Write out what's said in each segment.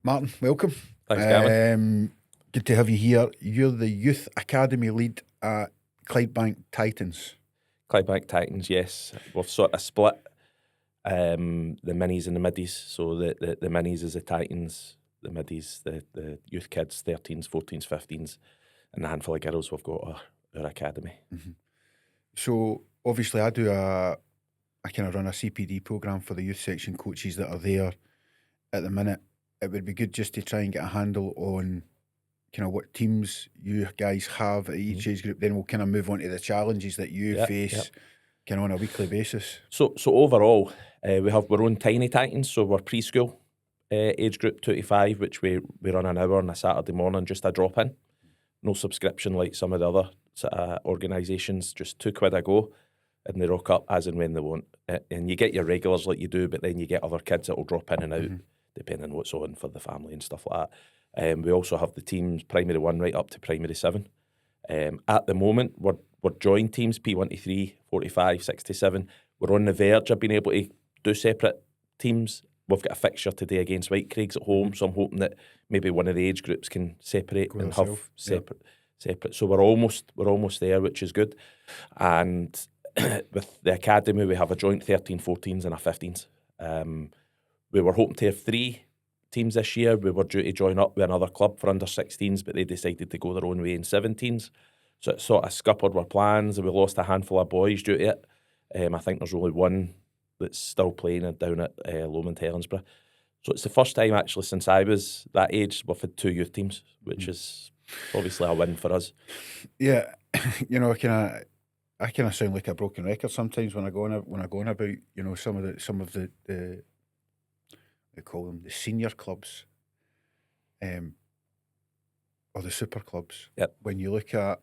Martin, welcome. Thanks, Gavin. Good to have you here. You're the Youth Academy lead at Clydebank Titans. Clydebank Titans, yes. We've sort of split the minis and the middies. So the minis is the Titans, the middies, the youth kids, 13s, 14s, 15s, and the handful of girls we've got our academy. Mm-hmm. So obviously I kind of run a CPD programme for the youth section coaches that are there at the minute. It would be good just to try and get a handle on kind of what teams you guys have at each age group. Then we'll kind of move on to the challenges that you face kind of on a weekly basis. So overall, we have our own tiny Titans. So we're preschool age group 2 to 5, which we run an hour on a Saturday morning, just a drop in. No subscription like some of the other sort of organisations, just £2 a go, and they rock up as and when they want. And you get your regulars like you do, but then you get other kids that will drop in and out, depending on what's on for the family and stuff like that. We also have the teams, primary 1 right up to primary 7. At the moment, we're joined teams, P1 to 3, 45, 67. We're on the verge of being able to do separate teams. We've got a fixture today against Whitecraigs at home, so I'm hoping that maybe one of the age groups can separate and have separate. So we're almost there, which is good. And with the academy, we have a joint 13, 14s and a 15s. We were hoping to have 3 teams this year. We were due to join up with another club for under 16s, but they decided to go their own way in 17s. So it sort of scuppered our plans, and we lost a handful of boys due to it. I think there's only one that's still playing down at Lomond Helensburgh. So it's the first time actually since I was that age we've had 2 youth teams, which is obviously a win for us. Yeah, you know, I kind of sound like a broken record sometimes when I go on about, you know, some of the they call them the senior clubs, or the super clubs. Yep. When you look at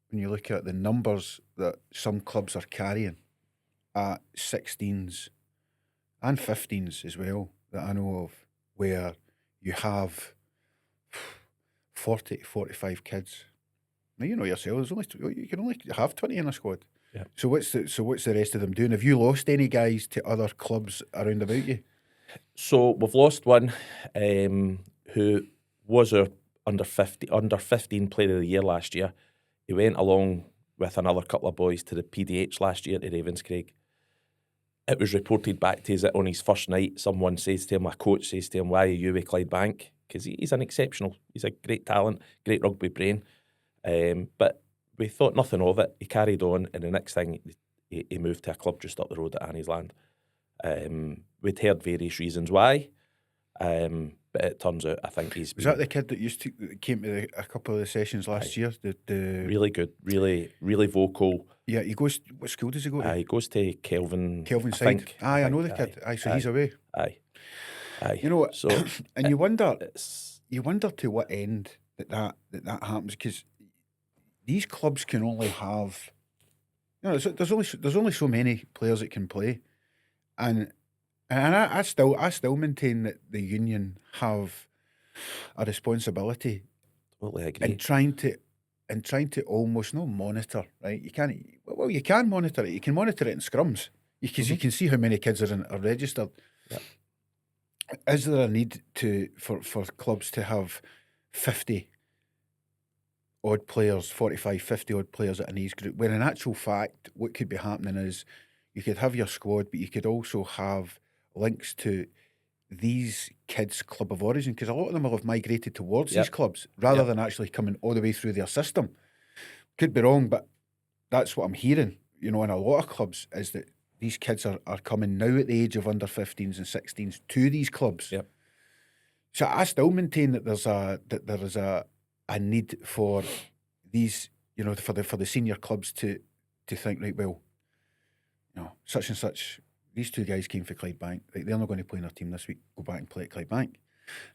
the numbers that some clubs are carrying at 16s and 15s as well, that I know of, where you have 40 to 45 kids. Now you know yourself, you can only have 20 in a squad. Yeah. So what's the rest of them doing? Have you lost any guys to other clubs around about you? So we've lost one who was our under 15 player of the year last year. He went along with another couple of boys to the PDH last year to Ravenscraig. It was reported back to us that on his first night, someone says to him, a coach says to him, "Why are you with Clydebank?" Because he's an exceptional, he's a great talent, great rugby brain. But we thought nothing of it. He carried on, and the next thing he moved to a club just up the road at Annie's Land. We'd heard various reasons why, but it turns out I think he's... Was that the kid that came to a couple of the sessions last year? The really good, really vocal. Yeah, he goes... What school does he go to? He goes to Kelvin Side. I know the kid. So he's away. Aye. You know, so and you wonder to what end that happens, because these clubs can only have... You know, there's only so many players that can play. And I still maintain that the union have a responsibility in trying to almost not monitor, right? You can monitor it. You can monitor it in scrums because you can see how many kids are registered. Yeah. Is there a need for clubs to have 50 odd players, 45, 50 odd players at an age group, when in actual fact what could be happening is you could have your squad, but you could also have links to these kids' club of origin, because a lot of them will have migrated towards these clubs rather than actually coming all the way through their system. Could be wrong, but that's what I'm hearing, you know, in a lot of clubs, is that these kids are coming now at the age of under 15s and 16s to these clubs. Yep. So I still maintain that there is a need for these, you know, for the senior clubs to think, right, well, you know, such and such, these 2 guys came for Clydebank, right, they're not going to play in our team this week, go back and play at Clydebank.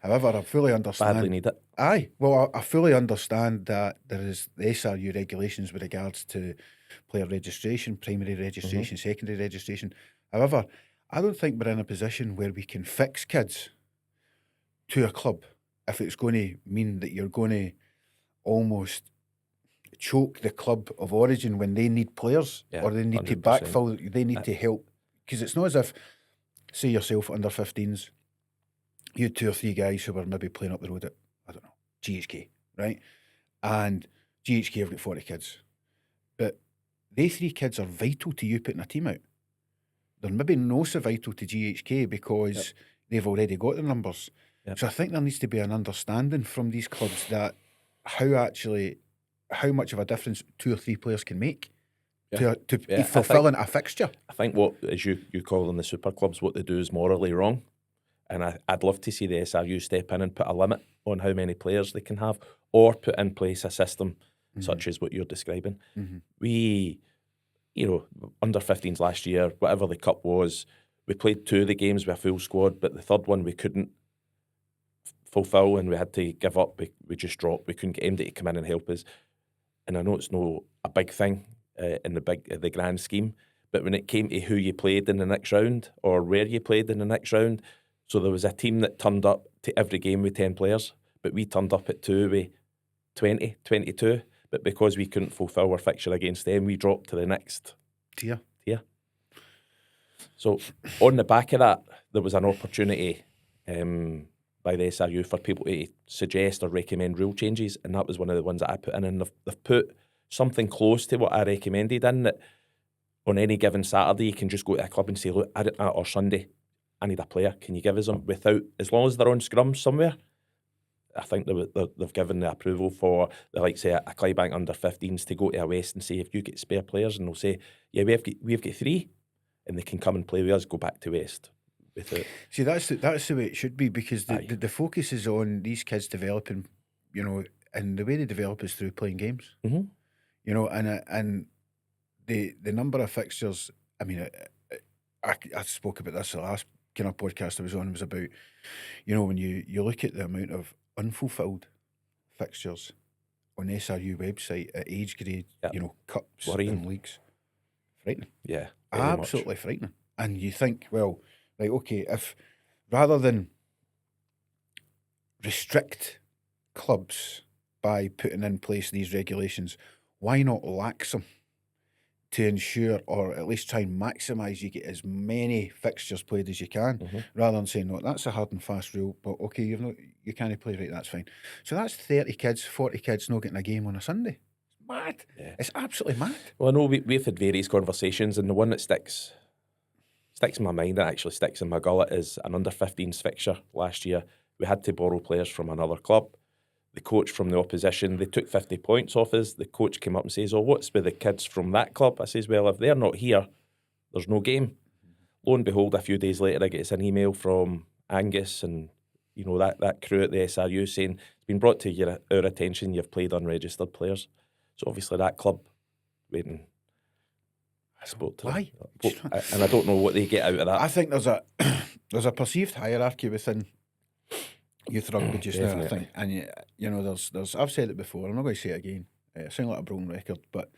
However, I fully understand... Badly need it. Aye, well, I fully understand that there is the SRU regulations with regards to player registration, primary registration, secondary registration. However, I don't think we're in a position where we can fix kids to a club if it's going to mean that you're going to almost choke the club of origin when they need players, or they need 100%. To backfill, they need to help. Because it's not as if, say yourself, under 15s, you had 2 or 3 guys who were maybe playing up the road at, I don't know, GHK, right? And GHK have got 40 kids. But they 3 kids are vital to you putting a team out. They're maybe not so vital to GHK because they've already got the numbers. So I think there needs to be an understanding from these clubs that how much of a difference 2 or 3 players can make to fulfilling a fixture. I think what, as you call them, the super clubs, what they do is morally wrong. And I'd love to see the SRU step in and put a limit on how many players they can have, or put in place a system such as what you're describing. We, under 15s last year, whatever the cup was, we played 2 of the games with a full squad, but the third one we couldn't fulfil and we had to give up. We just dropped. We couldn't get MD to come in and help us. And I know it's no a big thing in the grand scheme, but when it came to who you played in the next round or where you played in the next round, so there was a team that turned up to every game with 10 players, but we turned up at 2 with 20, 22. But because we couldn't fulfil our fixture against them, we dropped to the next tier. So on the back of that, there was an opportunity by the SRU for people to suggest or recommend rule changes, and that was one of the ones that I put in. And they've put something close to what I recommended in, that on any given Saturday you can just go to a club and say, look, or Sunday, I need a player. Can you give us them without, as long as they're on scrum somewhere? I think they've given the approval for the likes of a Clydebank under 15s to go to a West and say, if you get spare players, and they'll say, yeah, we've got 3, and they can come and play with us, go back to West. See, that's the way it should be, because the focus is on these kids developing, and the way they develop is through playing games. And the number of fixtures. I mean, I spoke about this the last kind of podcast I was on. Was about, when you look at the amount of unfulfilled fixtures on the SRU website at age grade, cups and leagues, frightening. Yeah, absolutely frightening. And you think, well, right, okay, if rather than restrict clubs by putting in place these regulations, why not lax them to ensure, or at least try and maximise, you get as many fixtures played as you can, rather than saying, no, that's a hard and fast rule, but okay, you can't play, right, that's fine. So that's 30 kids, 40 kids not getting a game on a Sunday. It's mad. Yeah. It's absolutely mad. Well, I know we've had various conversations, and the one that sticks in my mind, that actually sticks in my gullet, is an under 15s fixture last year. We had to borrow players from another club. The coach from the opposition, they took 50 points off us. The coach came up and says, oh, what's with the kids from that club? I says, well, if they're not here, there's no game. Lo and behold, a few days later, I get an email from Angus and that crew at the SRU saying, it's been brought to our attention, you've played unregistered players. So obviously that club went and I spoke to why? And I don't know what they get out of that. I think there's a perceived hierarchy within youth rugby just now, I think. And there's I've said it before, I'm not going to say it again. I sound like a broken record, but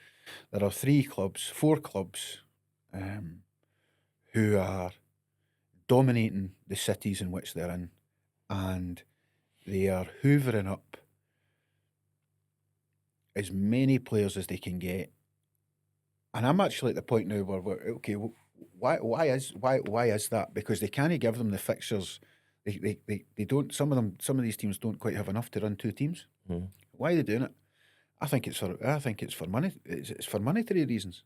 there are 4 clubs who are dominating the cities in which they're in, and they are hoovering up as many players as they can get. And I'm actually at the point now where okay, why is that? Because they can't give them the fixtures. They don't. Some of these teams don't quite have enough to run 2 teams. Why are they doing it? I think it's for money. It's for monetary reasons.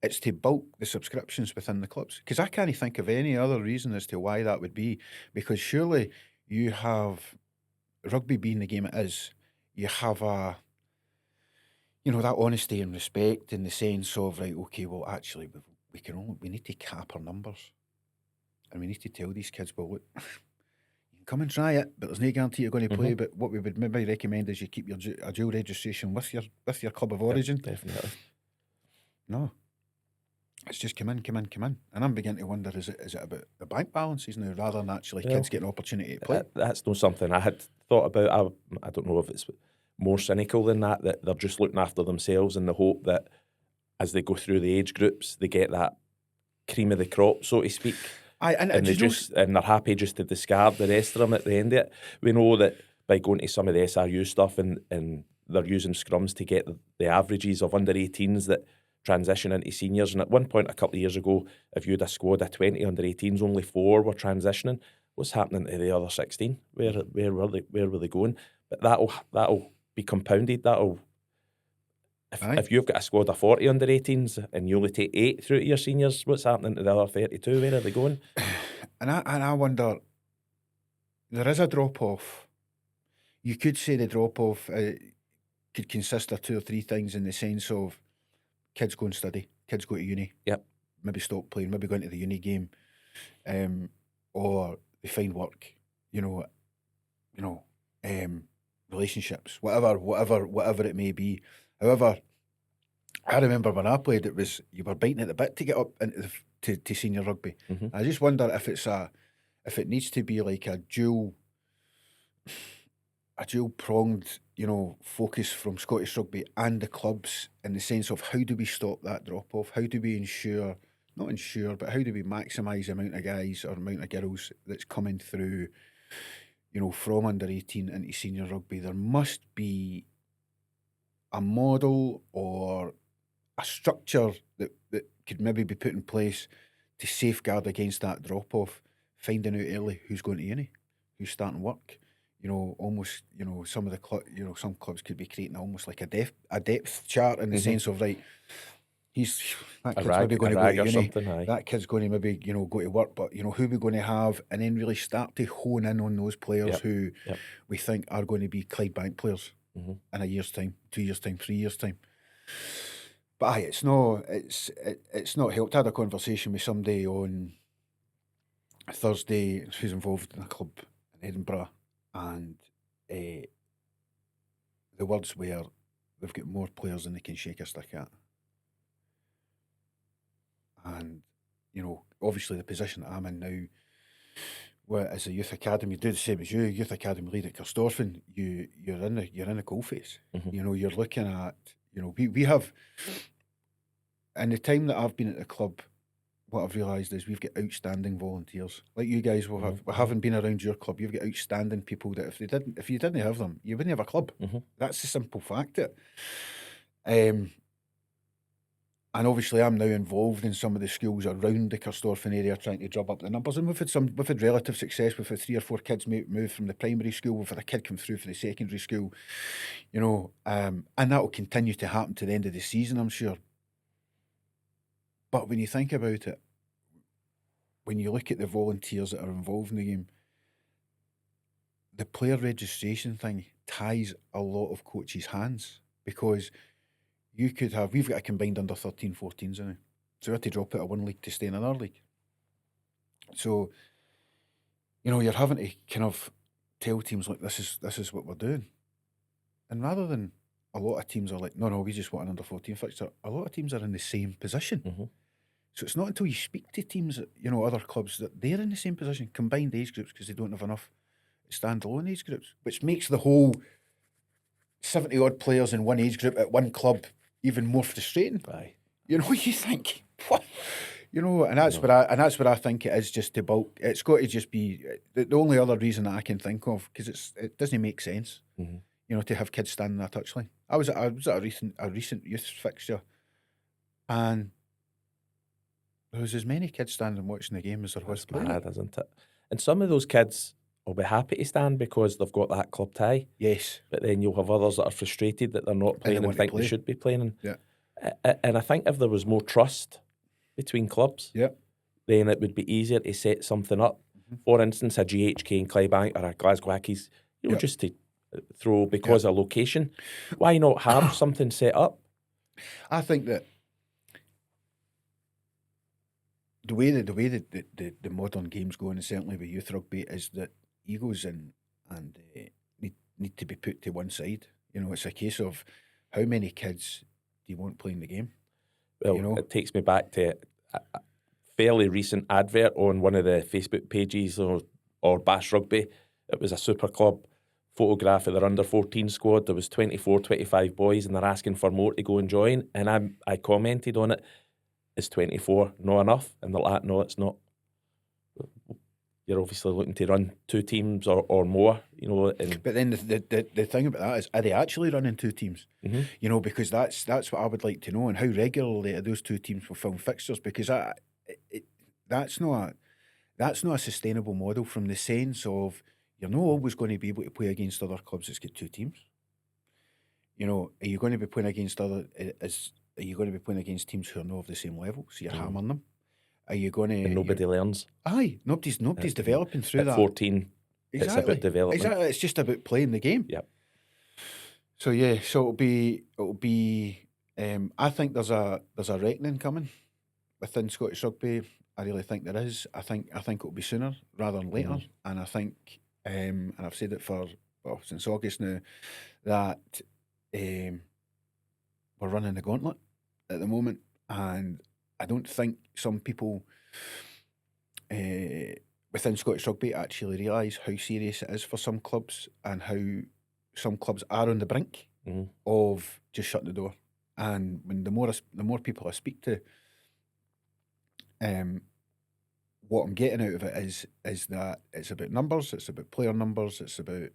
It's to bulk the subscriptions within the clubs. Because I can't think of any other reason as to why that would be. Because surely you have rugby being the game it is. You have that honesty and respect in the sense of, right, okay, well, actually, we need to cap our numbers, and we need to tell these kids, well, look, you can come and try it, but there's no guarantee you're going to play. But what we would maybe recommend is you keep a dual registration with your club of origin. Definitely. No, it's just come in, and I'm beginning to wonder: is it about the bank balances now rather than actually kids getting an opportunity to play? That's not something I had thought about. I don't know if it's more cynical than that they're just looking after themselves in the hope that as they go through the age groups, they get that cream of the crop, so to speak. And they're happy just to discard the rest of them at the end of it. We know that by going to some of the SRU stuff and they're using scrums to get the averages of under 18s that transition into seniors. And at one point, a couple of years ago, if you had a squad of 20 under 18s, only 4 were transitioning. what's happening to the other 16? Where were they going? But that'll be compounded. If you've got a squad of 40 under 18s and you only take 8 through to your seniors, what's happening to the other 32? Where are they going? And I wonder, there is a drop off. You could say the drop off could consist of 2 or 3 things, in the sense of kids go and study, kids go to uni, Yep. maybe stop playing, maybe go into the uni game, or they find work, relationships, whatever it may be. However, I remember when I played, it was you were biting at the bit to get up into to senior rugby. Mhm. I just wonder if it needs to be like a dual pronged, focus from Scottish rugby and the clubs, in the sense of how do we stop that drop off? How do we but how do we maximise the amount of guys or amount of girls that's coming through, from under 18 into senior rugby? There must be a model or a structure that could maybe be put in place to safeguard against that drop off. Finding out early who's going to uni, who's starting work. Almost, some of the some clubs could be creating almost like a depth chart, in the sense of, right, that kid's maybe going to go to uni, that kid's going to maybe, go to work, but, who we're going to have, and then really start to hone in on those players who we think are going to be Clydebank players in a year's time, 2 years' time, 3 years' time. But it's not helped. I had a conversation with somebody on Thursday who's involved in a club in Edinburgh, and the words were, they've got more players than they can shake a stick at. And, obviously the position that I'm in now, well, as a youth academy, do the same as you, youth academy lead at Kirstorfen, you're in the coalface. You're looking at, we have, in the time that I've been at the club, what I've realised is we've got outstanding volunteers. Like you guys will have, having been around your club, you've got outstanding people that if you didn't have them, you wouldn't have a club. That's the simple fact of it. And obviously I'm now involved in some of the schools around the Kirstorfen area, trying to drum up the numbers, and we've had relative success. We've had 3 or 4 kids move from the primary school. We've had a kid come through for the secondary school, and that will continue to happen to the end of the season, I'm sure. But when you think about it, when you look at the volunteers that are involved in the game, the player registration thing ties a lot of coaches' hands, because we've got a combined under 13, 14s now. So we had to drop out of one league to stay in another league. So, you're having to kind of tell teams, like, this is what we're doing. And rather than a lot of teams are like, no, we just want an under 14 fixture, a lot of teams are in the same position. So it's not until you speak to teams, other clubs, that they're in the same position, combined age groups, because they don't have enough standalone age groups, which makes the whole 70 odd players in one age group at one club even more frustrating. Aye. You think, what? And that's what I think it is, just to bulk. It's got to just be the only other reason that I can think of, because it doesn't make sense. To have kids standing on a touchline. I was at a recent youth fixture, and there was as many kids standing watching the game as there was playing. Mad, isn't it? And some of those kids will be happy to stand because they've got that club tie. Yes. But then you'll have others that are frustrated that they're not playing and think they should be playing. Yeah. And I think if there was more trust between clubs, then it would be easier to set something up. For instance, a GHK in Clydebank or a Glasgow Ackies, just to throw because of location. Why not have something set up? I think that the way the modern game's going, and certainly with youth rugby, is that egos and need to be put to one side. It's a case of how many kids do you want playing the game? Well, it takes me back to a fairly recent advert on one of the Facebook pages or Bash Rugby. It was a super club photograph of their under 14 squad. There was 24, 25 boys, and they're asking for more to go and join. And I commented on it. Is 24 not enough? And they're like, no, it's not. You're obviously looking to run 2 teams or more, But then the thing about that is, are they actually running 2 teams? Because that's what I would like to know, and how regularly are those 2 teams will film fixtures? Because that's that's not a sustainable model from the sense of you're not always going to be able to play against other clubs that's got 2 teams. You know, are you going to be playing against are you going to be playing against teams who are not of the same level, so you're hammering them? Are you going to... And nobody learns. Aye, nobody's developing through At that. 14, it's about development. Exactly, it's just about playing the game. Yep. So yeah, so it'll be. I think there's a reckoning coming within Scottish rugby. I really think there is. I think it'll be sooner rather than later. And I think, and I've said it since August now, that we're running the gauntlet at the moment, and I don't think some people within Scottish rugby actually realise how serious it is for some clubs and how some clubs are on the brink of just shutting the door. And when the more people I speak to, what I'm getting out of it is that it's about numbers, it's about player numbers, it's about,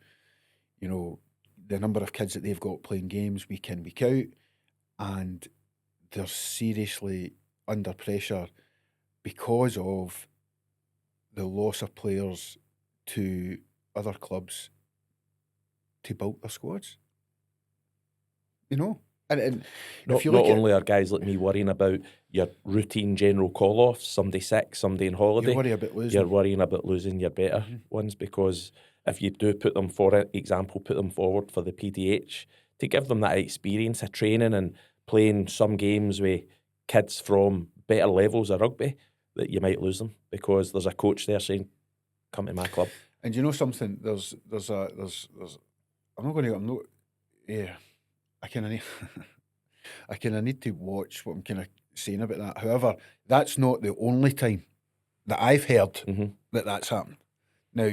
you know, the number of kids that they've got playing games week in, week out, and they're seriously under pressure because of the loss of players to other clubs to bulk their squads. You know? And not only are guys like me worrying about your routine general call-offs, somebody sick, somebody on holiday, you're worrying about losing your better ones, because if you do put them forward for the PDH, to give them that experience of training and playing some games with kids from better levels of rugby, that you might lose them because there's a coach there saying, come to my club. And you know something, I kind of need to watch what I'm kind of saying about that. However, that's not the only time that I've heard that that's happened. Now,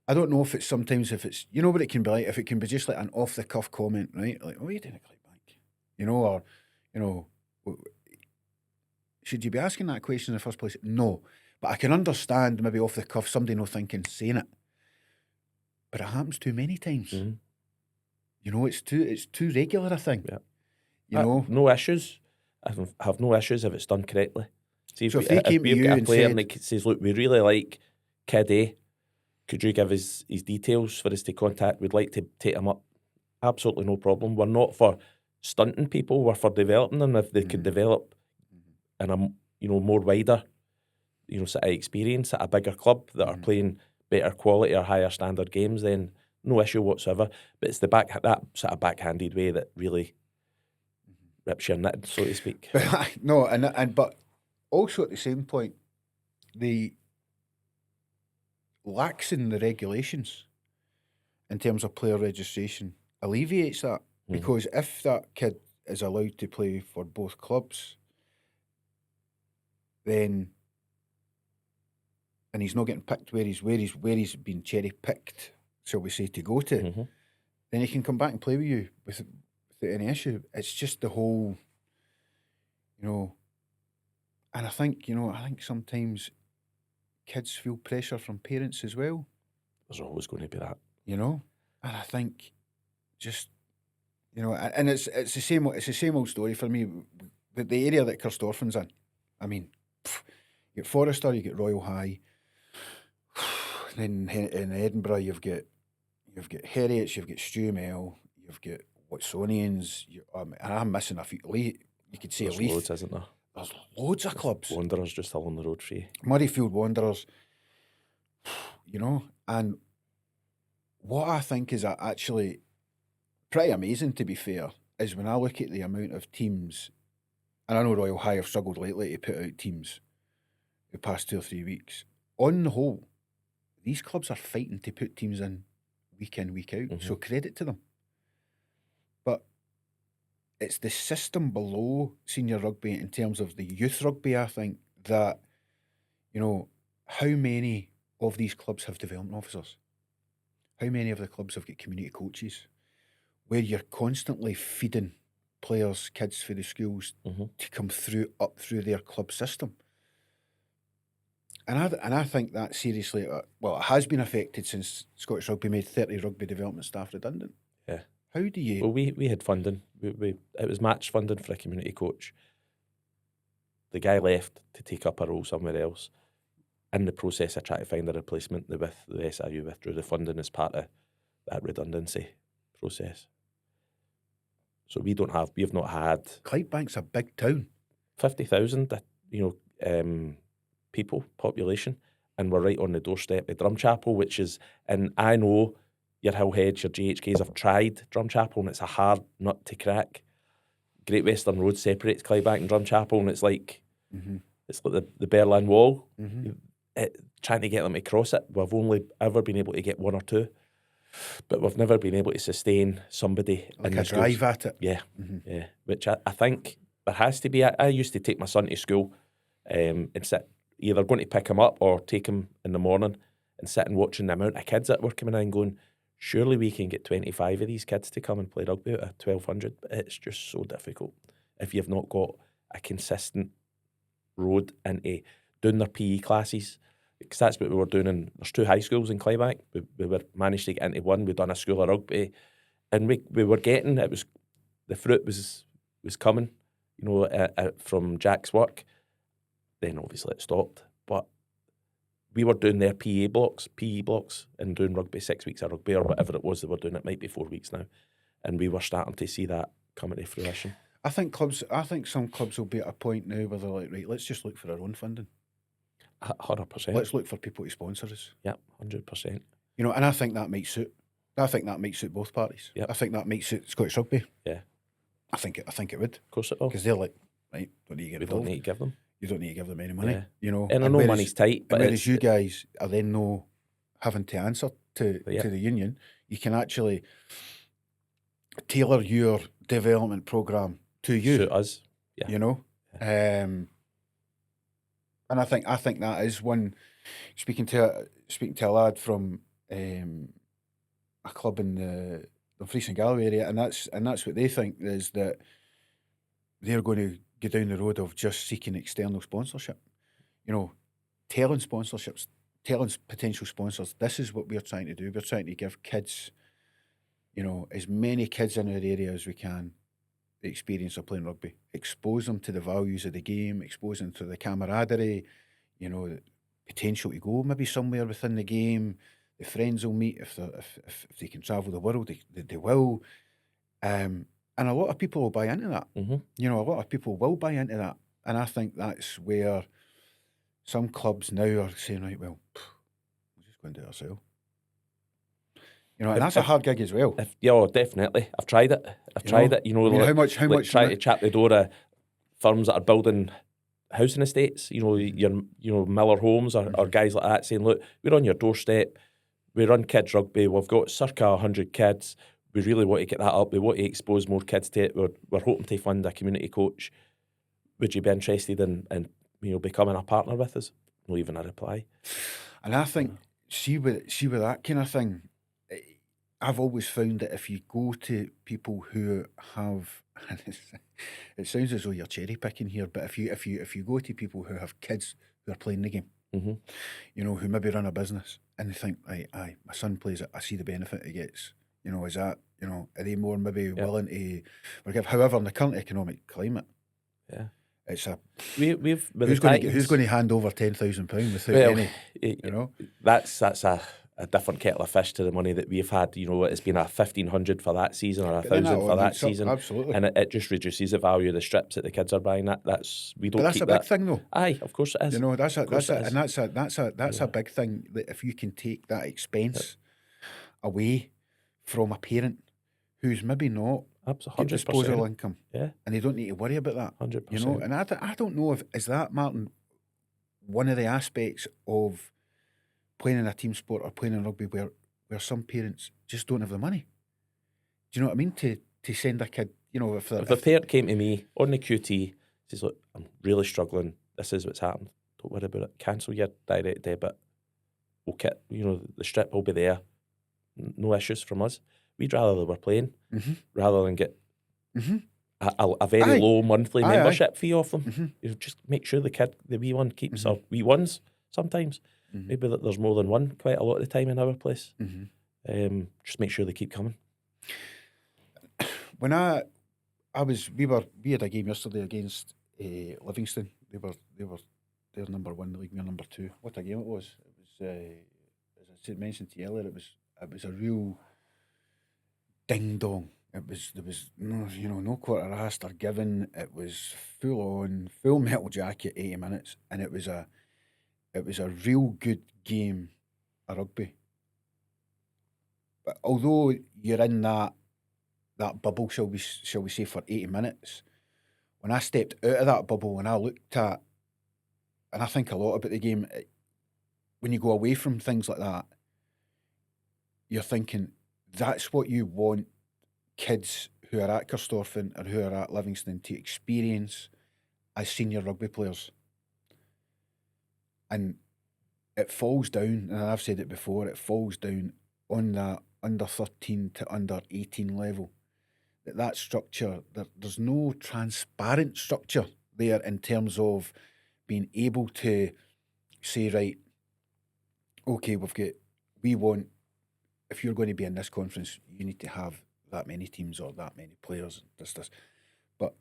I don't know if it's sometimes, if it's, you know what it can be like, if it can be just like an off-the-cuff comment, right? Like, oh, you doing at Clydebank? You know, or, you know, should you be asking that question in the first place? No. But I can understand maybe off the cuff somebody not thinking, saying it. But it happens too many times. You know, it's too regular a thing. Yeah. You know? No issues. I have no issues if it's done correctly. See, so if they came to you got a and player said, and he says, look, we really like Kid A, could you give us his details for us to contact? We'd like to take him up. Absolutely no problem. We're not for stunting people, we're for developing them. If they could develop in a more wider sort of experience at a bigger club that are playing better quality or higher standard games, then no issue whatsoever. But it's that sort of backhanded way that really rips your knitting, so to speak. No, but also at the same point, the laxing the regulations in terms of player registration alleviates that. Because if that kid is allowed to play for both clubs, then, and he's not getting picked where he's been cherry picked, shall we say, to go to, then he can come back and play with you without any issue. It's just the whole, and I think sometimes kids feel pressure from parents as well. There's always going to be that, and I think just, and it's the same old story for me. The area that Kirstoffin's in, I mean, you get Forrester, you get Royal High, then in Edinburgh you've got Heriots, you've got Stumel, you've got Watsonians, and I'm missing a few. You could say there's Leith. loads, isn't there? There's loads of clubs. Wanderers just along the road for you. Murrayfield Wanderers, and what I think is actually pretty amazing, to be fair, is when I look at the amount of teams, and I know Royal High have struggled lately to put out teams the past 2 or 3 weeks. On the whole, these clubs are fighting to put teams in, week out, so credit to them. But it's the system below senior rugby in terms of the youth rugby, I think, that, how many of these clubs have development officers? How many of the clubs have got community coaches where you're constantly feeding players, kids for the schools to come up through their club system? And I think that seriously, it has been affected since Scottish Rugby made 30 rugby development staff redundant. Yeah. How do you... Well, we had funding. It was match funding for a community coach. The guy left to take up a role somewhere else. in the process of trying to find a replacement, the SIU withdrew the funding as part of that redundancy process. So we've not had Clydebank's a big town. 50,000, people, population, and we're right on the doorstep of Drumchapel, which is, and I know your Hillheads, your GHKs have tried Drumchapel, and it's a hard nut to crack. Great Western Road separates Clydebank and Drumchapel, and it's like the Berlin Wall. Trying to get them to cross it, we've only ever been able to get one or two, but we've never been able to sustain somebody Like in a the drive schools. at it. Yeah, yeah. Which I think there has to be. I used to take my son to school and sit, either going to pick him up or take him in the morning and sit and watching the amount of kids that were coming in going, surely we can get 25 of these kids to come and play rugby out of 1,200. But it's just so difficult if you've not got a consistent road into doing their PE classes. Because that's what we were doing. There's 2 high schools in Clydebank. We were managed to get into one. We'd done a school of rugby, and we were getting, it was, the fruit was coming, from Jack's work. Then obviously it stopped, but we were doing their PE blocks, and doing rugby, 6 weeks of rugby or whatever it was they were doing. It might be 4 weeks now, and we were starting to see that coming to fruition. I think some clubs will be at a point now where they're like, right, let's just look for our own funding. 100%. Let's look for people to sponsor us. Yep, 100%. And I think that might suit. I think that might suit both parties. Yep. I think that might suit Scottish Rugby. Yeah. I think it would. Of course it will. Because they're like, right, don't need to get We involved. don't need to give them. You don't need to give them any money. Yeah. And I know money's tight, but whereas you guys are then no having to answer to the union, you can actually tailor your development programme to you. Suit us. Yeah. And I think that is one. Speaking to a lad from a club in the Dumfries and Galloway area, and that's what they think is that they're going to go down the road of just seeking external sponsorship. Telling sponsorships, telling potential sponsors, this is what we're trying to do. We're trying to give kids, as many kids in our area as we can, the experience of playing rugby. Expose them to the values of the game, expose them to the camaraderie, the potential to go maybe somewhere within the game. The friends will meet if they can travel the world, they will. And a lot of people will buy into that. Mm-hmm. A lot of people will buy into that. And I think that's where some clubs now are saying, right, well, we'll just go and do it ourselves. And that's a hard gig as well. Definitely. I've tried it. How much trying to chap the door of firms that are building housing estates, your Miller Homes or guys like that saying, look, we're on your doorstep, we run kids rugby, we've got circa 100 kids, we really want to get that up, we want to expose more kids to it, we're hoping to fund a community coach. Would you be interested in becoming a partner with us? No even a reply. And I think, see with that kind of thing, I've always found that if you go to people who have, it sounds as though you're cherry picking here, but if you go to people who have kids who are playing the game, who maybe run a business, and they think, aye, my son plays it, I see the benefit he gets. Is that, are they more maybe willing to forgive? However, in the current economic climate, it's a who's going to hand over £10,000 without any, That's a different kettle of fish to the money that we've had. It's been a 1,500 for that season or 1,000 for that season. Absolutely. And it just reduces the value of the strips that the kids are buying. We don't. But that's a big thing, though. Aye, of course it is. That's a big thing, that if you can take that expense away from a parent who's maybe not got disposable income, and they don't need to worry about that. 100%. And I don't know is that, Martin, one of the aspects of playing in a team sport or playing in rugby where some parents just don't have the money. Do you know what I mean? To send a kid, if a parent came to me on the QT, says, look, I'm really struggling, this is what's happened, don't worry about it, cancel your direct debit, the strip will be there, no issues from us. We'd rather they were playing rather than get a very low monthly membership fee off them. Just make sure the wee one keeps our wee ones sometimes. Maybe that there's more than one quite a lot of the time in our place. Just make sure they keep coming. When we had a game yesterday against Livingston. They were They're number 1 in the league, we're number 2. What a game it was! It was, as I mentioned to you earlier, it was a real ding dong. There was no quarter asked or given. It was full metal jacket, 80 minutes, and it was a real good game of rugby. But although you're in that bubble, shall we say, for 80 minutes, when I stepped out of that bubble and I looked at, and I think a lot about the game, when you go away from things like that, you're thinking that's what you want kids who are at Kirstorfen or who are at Livingston to experience as senior rugby players. And it falls down, and I've said it before, it falls down on that under 13 to under 18 level. That structure, there's no transparent structure there in terms of being able to say, right, okay, we want, if you're going to be in this conference, you need to have that many teams or that many players, this. But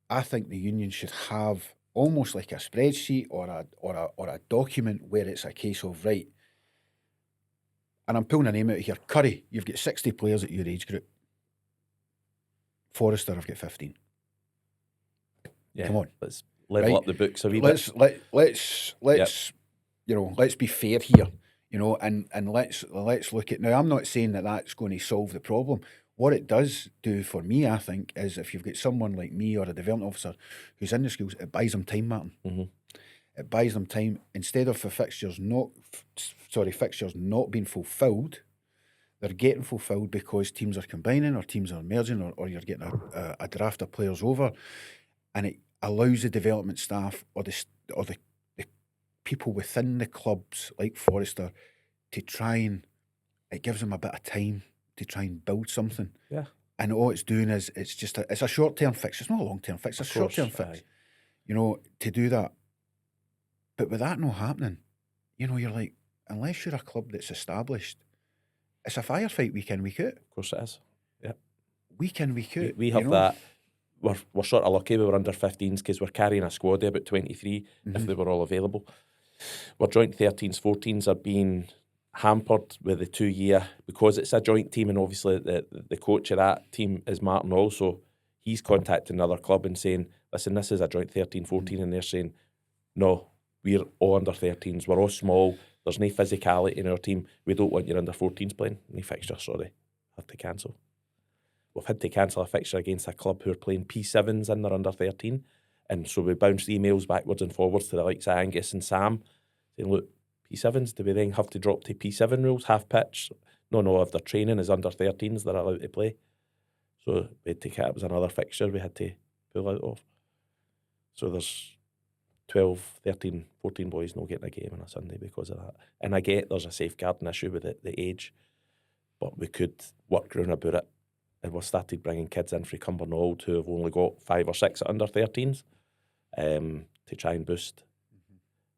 I think the union should have almost like a spreadsheet or a document where it's a case of, right, and I'm pulling a name out of here, Curry, you've got 60 players at your age group. Forrester, I've got 15. Yeah, come on, let's level up the books a wee bit. Let's let's be fair here, and let's look at, now I'm not saying that that's going to solve the problem. What it does do for me, I think, is if you've got someone like me or a development officer who's in the schools, it buys them time, Martin. Mm-hmm. It buys them time. Instead of fixtures not being fulfilled, they're getting fulfilled because teams are combining or teams are merging or you're getting a draft of players over, and it allows the development staff or the people within the clubs like Forrester to try and, it gives them a bit of time to try and build something. Yeah. And all it's doing is it's a short-term fix. It's not a long-term fix. It's a short-term fix. To do that. But with that not happening, you're like, unless you're a club that's established, it's a firefight week in, week out. Of course it is. Yeah. Week in, week out. We have that. We're sort of lucky we were under 15s because we're carrying a squad of about 23 if they were all available. Our joint 13s, 14s are being hampered with the 2 year because it's a joint team, and obviously the coach of that team is Martin also. He's contacting another club and saying, listen, this is a joint 13, 14, and they're saying, no, we're all under 13s, we're all small, there's no physicality in our team, we don't want your under 14s playing. No fixture, sorry, have to cancel. We've had to cancel a fixture against a club who are playing P7s in their under 13, and so we bounced emails backwards and forwards to the likes of Angus and Sam saying, look, P7s, do we then have to drop to P7 rules, half pitch? No, if their training is under 13s, they're allowed to play. So we had to, it was another fixture we had to pull out of. So there's 12, 13, 14 boys not getting a game on a Sunday because of that. And I get there's a safeguarding issue with the age, but we could work around about it. And we started bringing kids in from Cumbernauld who have only got 5 or 6 at under 13s to try and boost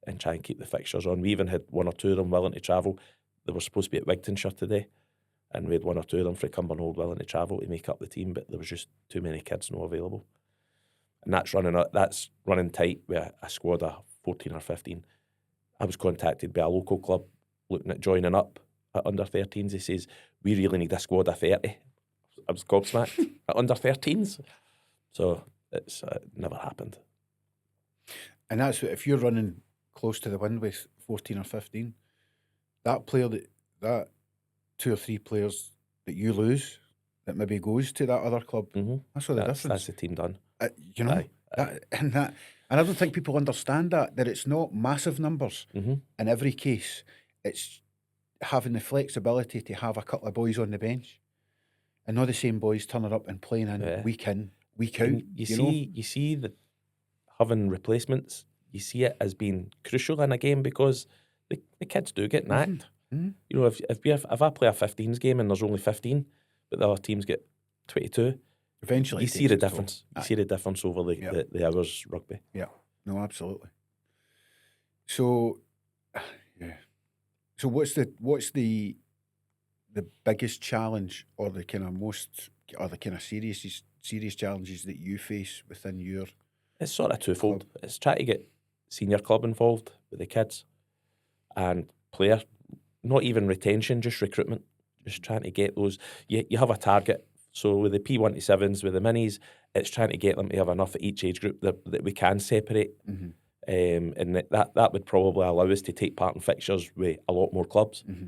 and try and keep the fixtures on. We even had 1 or 2 of them willing to travel. They were supposed to be at Wigtonshire today, and we had 1 or 2 of them from Cumbernauld willing to travel to make up the team, but there was just too many kids not available. And that's running tight with a squad of 14 or 15. I was contacted by a local club looking at joining up at under 13s. He says, we really need a squad of 30. I was gobsmacked at under 13s. So it's never happened. And that's what, if you're running close to the wind with 14 or 15, that player, that 2 or 3 players that you lose, that maybe goes to that other club, that's what the difference. That's the team done. And I don't think people understand that it's not massive numbers in every case. It's having the flexibility to have a couple of boys on the bench and not the same boys turning up and playing week in, week out. You see that having replacements, you see it as being crucial in a game because the kids do get nacked. If I play a 15s game and there's only 15, but the other teams get 22, eventually you see the difference. You see the difference over the hours rugby. Yeah, no, absolutely. So, So what's the biggest challenge, or the kind of serious challenges that you face within your? It's sort of twofold. It's trying to get senior club involved with the kids, and player, not even retention, just recruitment, just trying to get those. You have a target. So with the P1 to 7s, with the minis, it's trying to get them to have enough at each age group that we can separate. Mm-hmm. And that would probably allow us to take part in fixtures with a lot more clubs. Mm-hmm.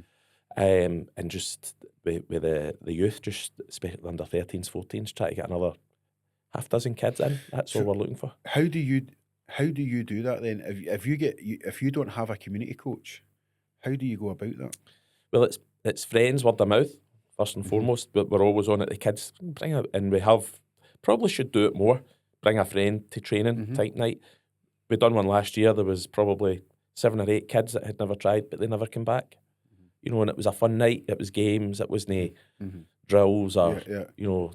And just with the youth, just especially under 13s, 14s, try to get another half dozen kids in. That's all we're looking for. How do you do that then? If you don't have a community coach, how do you go about that? Well, it's friends, word of mouth, first and foremost, but we're always on it. The kids bring it, and we probably should do it more. Bring a friend to training type night. We done one last year. There was probably 7 or 8 kids that had never tried, but they never came back. You know, and it was a fun night. It was games. It wasn't drills or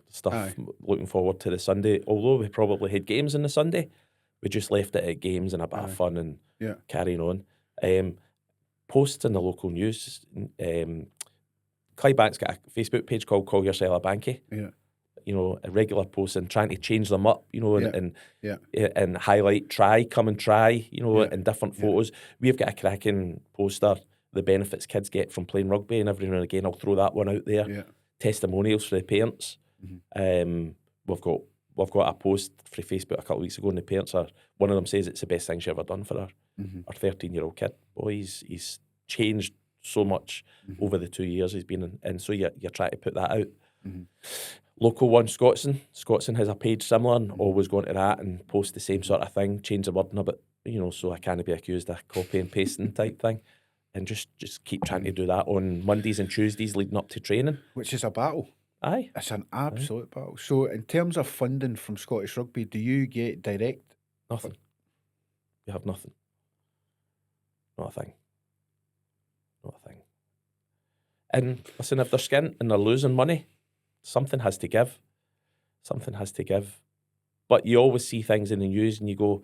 stuff. Aye. Looking forward to the Sunday. Although we probably had games on the Sunday, we just left it at games and a bit of fun and carrying on. Posts in the local news. Clydebank's got a Facebook page called Call Yourself a Bankie. Yeah. You know, a regular post and trying to change them up, you know, and highlight, come and try, you know, in different photos. We've got a cracking poster, the benefits kids get from playing rugby, and every now and again I'll throw that one out there. Yeah. Testimonials for the parents. We've got a post for Facebook a couple of weeks ago, and the parents one of them says it's the best thing she's ever done for our 13-year-old kid. Boy, he's changed so much over the 2 years he's been in, and so you're trying to put that out. Local one, Scotson has a page similar, and always going to that and post the same sort of thing, change the wording a bit, you know, so I can't be accused of copy and pasting type thing, and just keep trying to do that on Mondays and Tuesdays leading up to training, which is a battle. Aye, it's an absolute battle. So in terms of funding from Scottish Rugby, do you get direct? Nothing. You have nothing. Not a thing. And listen, if they're skint and they're losing money, something has to give. But you always see things in the news and you go,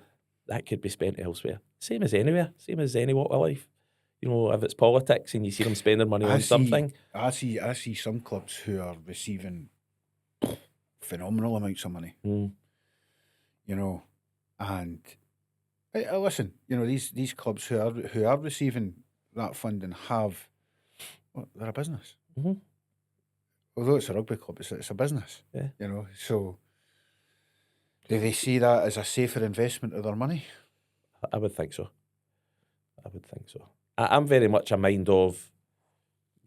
that could be spent elsewhere. Same as anywhere, same as any walk of life. You know, if it's politics and you see them spending money on something. I see some clubs who are receiving phenomenal amounts of money. You know, and listen, you know, these clubs who are receiving that funding they're a business. Although it's a rugby club, it's a business. Yeah. You know, so do they see that as a safer investment of their money? I would think so. I'm very much a mind of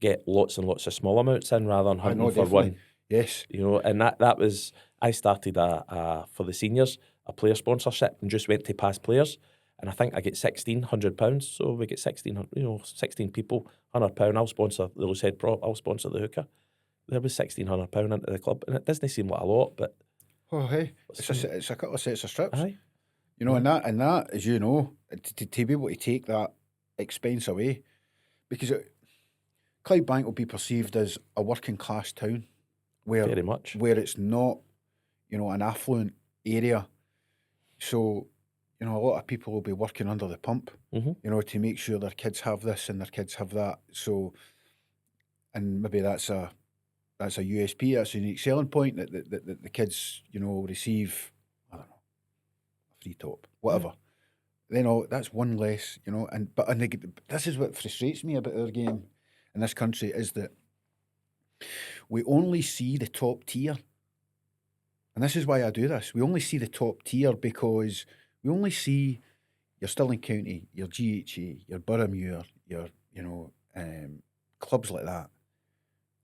get lots and lots of small amounts in rather than hunting for one. Yes. You know, and that was, I started for the seniors, a player sponsorship, and just went to past players. And I think I get £1,600. So we get 16 people, £100. I'll sponsor the loose head prop. I'll sponsor the hooker. There was £1,600 into the club, and it doesn't seem like a lot, but hey, it's a couple of sets of strips. Aye. You know, and that, as you know, to be able to take that expense away, because Clydebank will be perceived as a working class town, where very much where it's not, you know, an affluent area. So, you know, a lot of people will be working under the pump, you know, to make sure their kids have this and their kids have that. So, and maybe that's a USP, that's a unique selling point that the kids, you know, will receive, I don't know, a free top, whatever. You know, that's one less, you know, but this is what frustrates me about our game in this country, is that we only see the top tier. And this is why I do this. We only see the top tier because we only see your Stirling County, your GHA, your Boroughmuir, your, you know, clubs like that.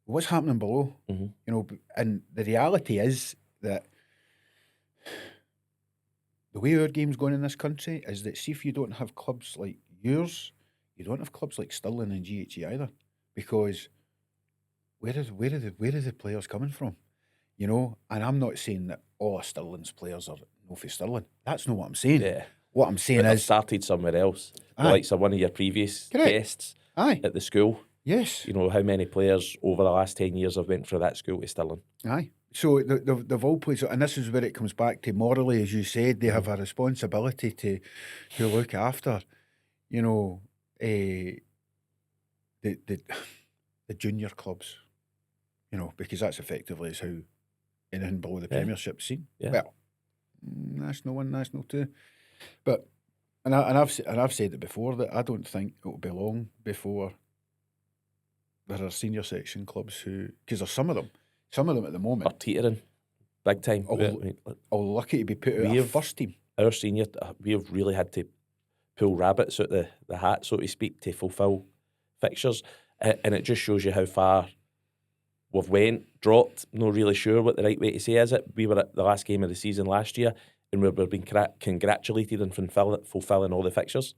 What's happening below? You know, and the reality is that the way our game's going in this country is that, see, if you don't have clubs like yours, you don't have clubs like Stirling and GHA either, because where are the players coming from? You know, and I'm not saying that all of Stirling's players are no for Stirling. That's not what I'm saying. Yeah. What I'm saying is started somewhere else. Like one of your previous guests at the school. Yes. You know, how many players over the last 10 years have went through that school to Stirling? Aye. So they've all played, and this is where it comes back to morally, as you said, they have a responsibility to look after, you know, the junior clubs, you know, because that's effectively is how anything below the Premiership seen. Yeah. Well, National 1, National 2. But I've said it before that I don't think it will be long before there are senior section clubs because there's some of them at the Are moment teetering big time. are lucky to be put out We a have- first team. Our senior, we have really had to pull rabbits out the hat, so to speak, to fulfil fixtures, and it just shows you how far we've dropped. Not really sure what the right way to say is it. We were at the last game of the season last year, and we're being congratulated on fulfilling all the fixtures.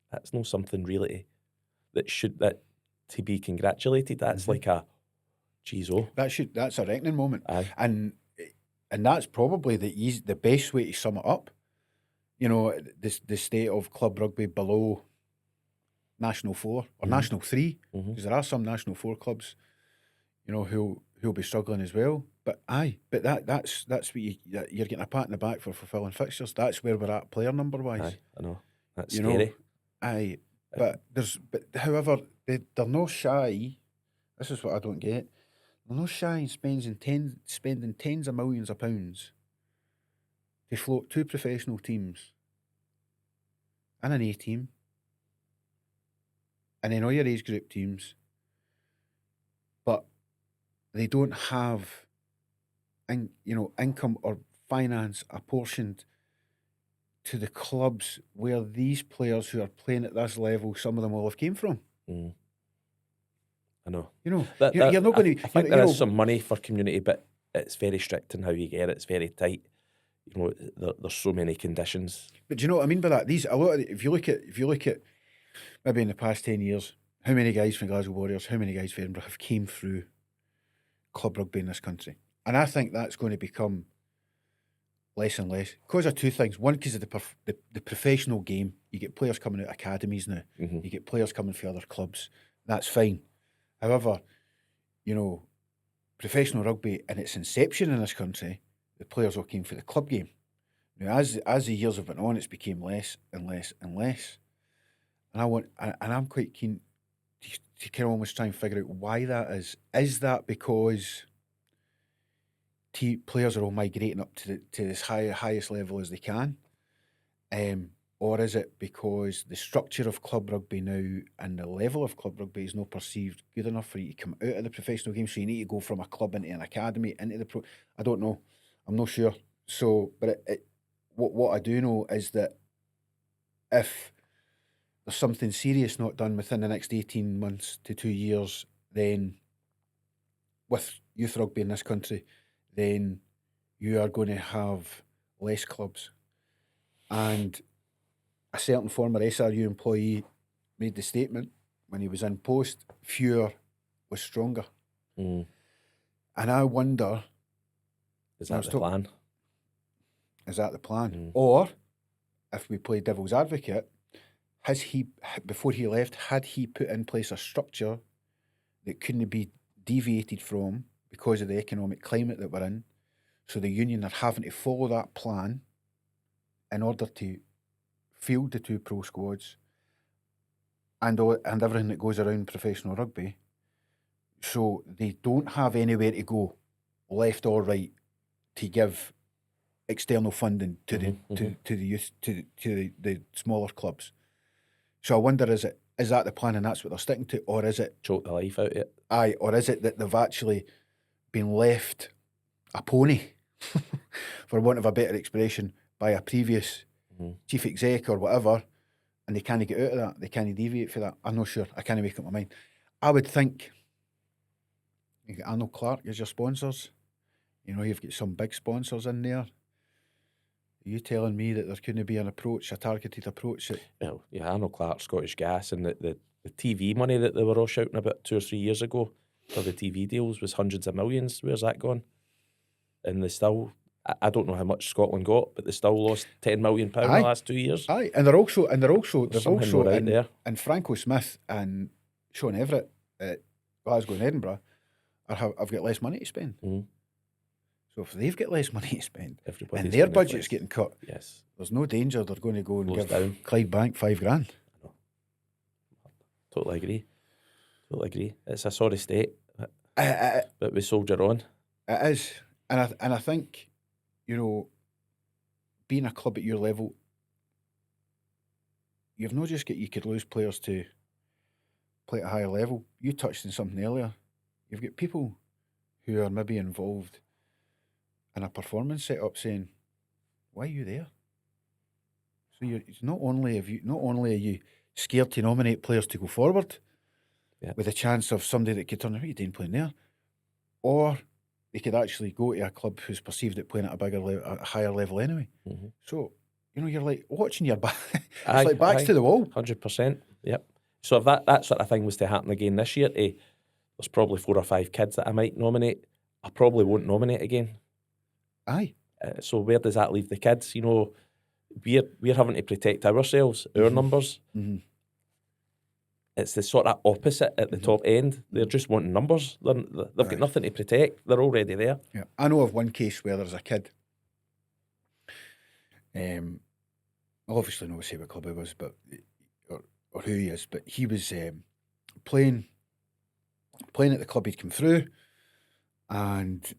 That's not something really that to be congratulated. That's like a, geez, oh. That's a reckoning moment. Aye. And that's probably the best way to sum it up. You know, the state of club rugby below National 4 or National 3, because there are some National 4 clubs, you know, who'll be struggling as well. But that's what you're getting a pat in the back for fulfilling fixtures. That's where we're at player number wise. Aye, I know. That's You scary. know, but however, they're no shy. This is what I don't get. They're no shy in spending tens of millions of pounds to float 2 professional teams and an A team, and then all your age group teams, but they don't have, income or finance apportioned to the clubs where these players who are playing at this level, some of them will have came from. I know. You know, That- you're not going to. I think there is some money for community, but it's very strict in how you get it. It's very tight. You know, there's so many conditions. But do you know what I mean by that? If you look at maybe in the past 10 years, how many guys from Glasgow Warriors, how many guys from Edinburgh have came through club rugby in this country? And I think that's going to become less and less because of two things. One, because of the professional game. You get players coming out of academies now. You get players coming from other clubs. That's fine. However, you know, professional rugby in its inception in this country, the players all came for the club game. Now, as the years have went on, it's became less and less and less. And I'm quite keen to kind of almost try and figure out why that is. Is that because players are all migrating up to this highest level as they can? Or is it because the structure of club rugby now and the level of club rugby is not perceived good enough for you to come out of the professional game? So you need to go from a club into an academy, into the pro. I don't know. I'm not sure. So, but what I do know is that if there's something serious not done within the next 18 months to 2 years, then with youth rugby in this country, then you are going to have less clubs. And a certain former SRU employee made the statement when he was in post, fewer was stronger. And I wonder... Is that the plan? Is that the plan? Or, if we play devil's advocate, has he, before he left, had he put in place a structure that couldn't be deviated from because of the economic climate that we're in, so the union are having to follow that plan in order to field the 2 pro squads and everything that goes around professional rugby, so they don't have anywhere to go, left or right, to give external funding to the youth, to the smaller clubs. So I wonder, is that the plan and that's what they're sticking to, or is it choke the life out of it? Aye, or is it that they've actually been left a pony, for want of a better expression, by a previous chief exec or whatever, and they can't get out of that, they can't deviate for that? I'm not sure. I can't make up my mind. I would think you get Arnold Clark as your sponsors. You know, you've got some big sponsors in there. Are you telling me that there couldn't be an approach, a targeted approach? Well, yeah, Arnold Clark, Scottish Gas, and the TV money that they were all shouting about 2 or 3 years ago for the TV deals was hundreds of millions. Where's that gone? And they still, I don't know how much Scotland got, but they still lost £10 million in the last 2 years. Aye, and there's also there. And Franco Smith and Sean Everett at Glasgow and Edinburgh have got less money to spend. So if they've got less money to spend, and their budget's getting cut, yes, there's no danger they're going to go and give down. Clydebank $5,000. Totally agree. It's a sorry state, but we soldier on. It is, and I think, you know, being a club at your level, you've not just got, you could lose players to play at a higher level. You touched on something earlier. You've got people who are maybe involved in a performance setup saying, "Why are you there?" So it's not only are you scared to nominate players to go forward, with a chance of somebody that could turn, "What are you doing playing there?" Or they could actually go to a club who's perceived at playing at a bigger level, a higher level anyway. So, you're like watching your back. It's like backs to the wall. 100%. Yep. So if that sort of thing was to happen again this year, there's probably 4 or 5 kids that I might nominate. I probably won't nominate again. Aye. So where does that leave the kids? We're having to protect ourselves, our numbers. It's the sort of opposite at the top end. They're just wanting numbers. They've got nothing to protect. They're already there. Yeah, I know of one case where there's a kid. I obviously not say what club he was, but or who he is, but he was playing at the club he'd come through, and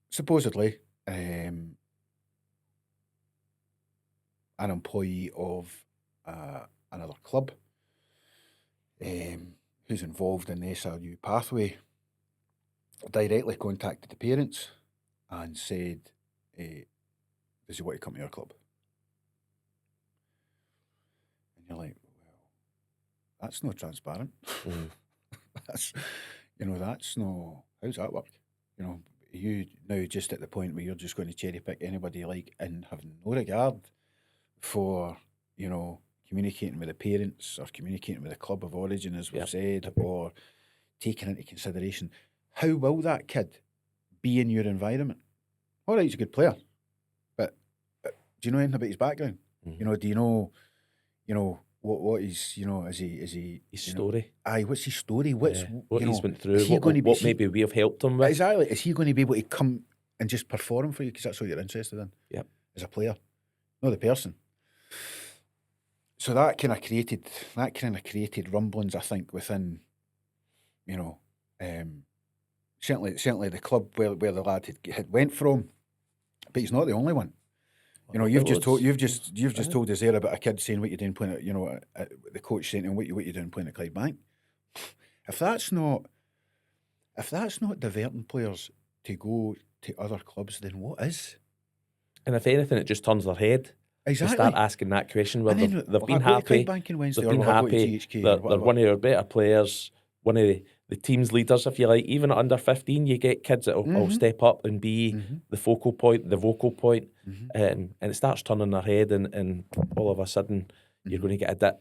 supposedly an employee of another club who's involved in the SRU pathway directly contacted the parents and said, does he want to come to your club? And you're like, well, that's not transparent. That's no, how's that work? You now just at the point where you're just going to cherry pick anybody you like and have no regard for, communicating with the parents or communicating with the club of origin, as we've said, or taking into consideration, how will that kid be in your environment? All right, he's a good player, but do you know anything about his background? Do you know, what is, is he his story? What's his story? What he's went through? What maybe we have helped him with? Exactly. Is he going to be able to come and just perform for you because that's what you're interested in? Yep. As a player, not the person. So that kind of created rumblings, I think, within, certainly the club where the lad had went from, but he's not the only one. You've just told us there about a kid saying what you're doing playing at, the coach saying and what you're doing playing at Clydebank. If that's not diverting players to go to other clubs, then what is? And if anything, it just turns their head. Exactly. They start asking that question where they've been happy. They've been happy. They're one of our better players, one of the team's leaders, if you like. Even at under 15, you get kids that will step up and be the focal point, the vocal point, and it starts turning their head, and all of a sudden you're going to get a dip.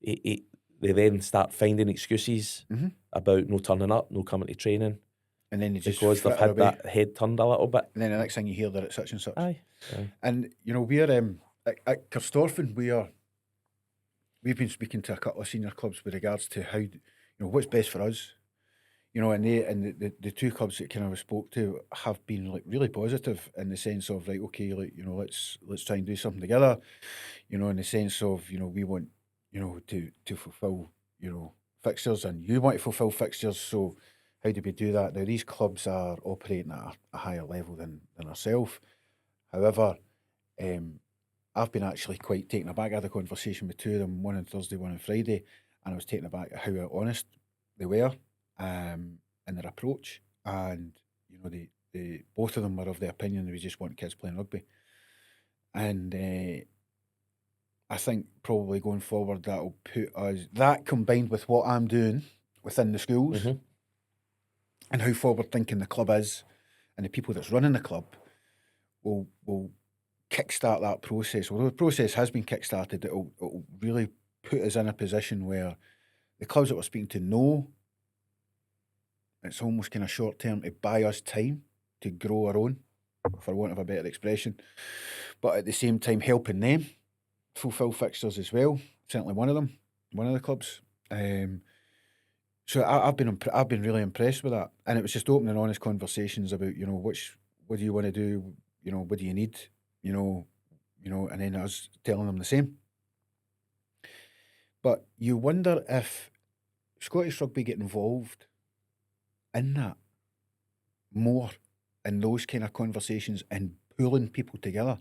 They then start finding excuses about no turning up, no coming to training. And then because they've had that head turned a little bit. And then the next thing you hear, they're at such and such. Aye. And, we're at Kirkstofan, we've been speaking to a couple of senior clubs with regards to how, what's best for us. And the two clubs that kind of spoke to have been like really positive in the sense of, right, okay, like, let's try and do something together. In the sense of, we want, to fulfill, fixtures, and you want to fulfill fixtures, so how do we do that? Now, these clubs are operating at a higher level than ourselves. However, I've been actually quite taken aback. I had a conversation with two of them, one on Thursday, one on Friday, and I was taken aback at how honest they were in their approach. And, they both of them were of the opinion that we just want kids playing rugby. And I think probably going forward, that'll put us, that combined with what I'm doing within the schools, and how forward thinking the club is, and the people that's running the club will kickstart that process. Although the process has been kickstarted, it'll really put us in a position where the clubs that we're speaking to know it's almost kind of short term to buy us time to grow our own, for want of a better expression, but at the same time helping them fulfil fixtures as well. Certainly one of the clubs. So I've been really impressed with that, and it was just open and honest conversations about what do you want to do, what do you need, and then I was telling them the same. But you wonder if Scottish Rugby get involved in that more, in those kind of conversations and pulling people together,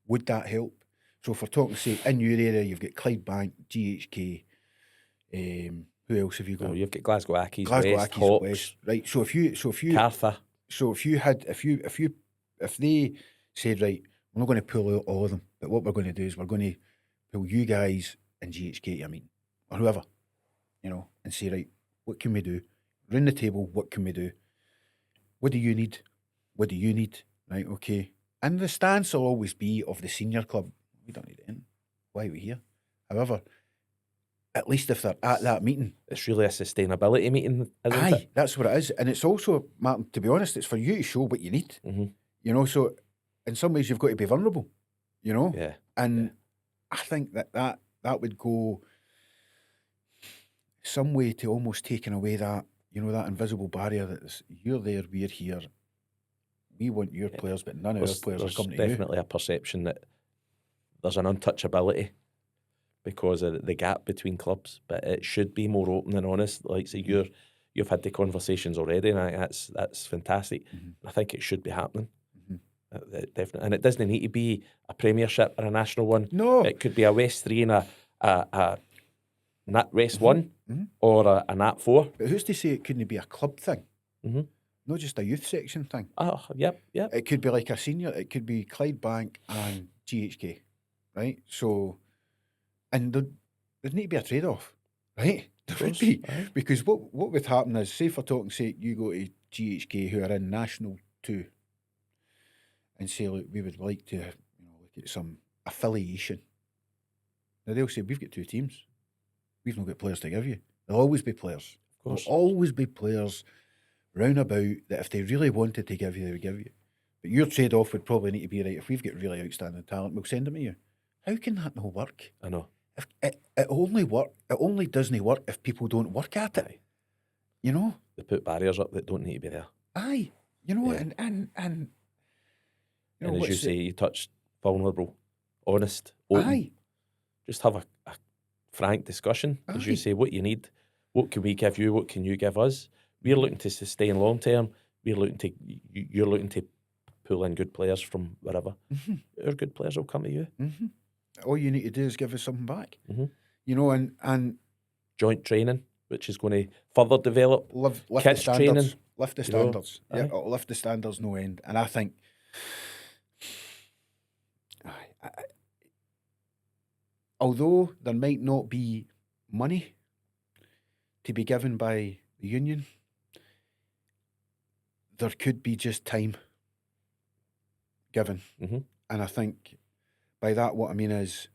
would that help? So for talking, say, in your area, you've got Clydebank, GHK, who else have you got? Well, you've got Glasgow Accies, Glasgow West, Accies, Hawks, West, right? So if you Cartha. So if they said, right, we're not going to pull out all of them, but what we're going to do is we're going to pull you guys and GHK, I mean, or whoever, and say, right, what can we do? Round the table, what can we do? What do you need? What do you need? Right, okay. And the stance will always be of the senior club. We don't need it in. Why are we here? However, at least if they're at that meeting. It's really a sustainability meeting, isn't it? That's what it is. And it's also, Martin, to be honest, it's for you to show what you need. So in some ways you've got to be vulnerable, Yeah. And I think that would go some way to almost taking away that, that invisible barrier that you're there, we're here. We want your players, but none of our players are coming to you. There's definitely a perception that there's an untouchability because of the gap between clubs, but it should be more open and honest. Like say, you've had the conversations already, and that's fantastic. I think it should be happening. Definitely, and it doesn't need to be a Premiership or a national one. No, it could be a West 3 and a Nat West 1 or a Nat 4. But who's to say it couldn't be a club thing? Not just a youth section thing. Oh, yep. It could be like a senior. It could be Clydebank and GHK, right? So, and there'd need to be a trade-off, right? There would be, because what would happen is, say for talking sake, you go to GHK who are in National 2 and say, look, we would like to, look at some affiliation. Now they'll say, we've got 2 teams. We've not got players to give you. There'll always be players. There'll always be players round about that if they really wanted to give you, they would give you. But your trade-off would probably need to be, right, if we've got really outstanding talent, we'll send them to you. How can that not work? I know. If it only doesn't work if people don't work at it. They put barriers up that don't need to be there. Aye. And as you say, you touched vulnerable, honest, open. Aye. Just have a frank discussion. As you say, what you need, what can we give you, what can you give us? We're looking to sustain long term. You're looking to pull in good players from wherever. Our good players will come to you. All you need to do is give us something back. And joint training, which is going to further develop lift kids the standards. training. Lift the standards. It'll lift the standards no end. And I think although there might not be money to be given by the union, there could be just time given. And I think by that what I mean is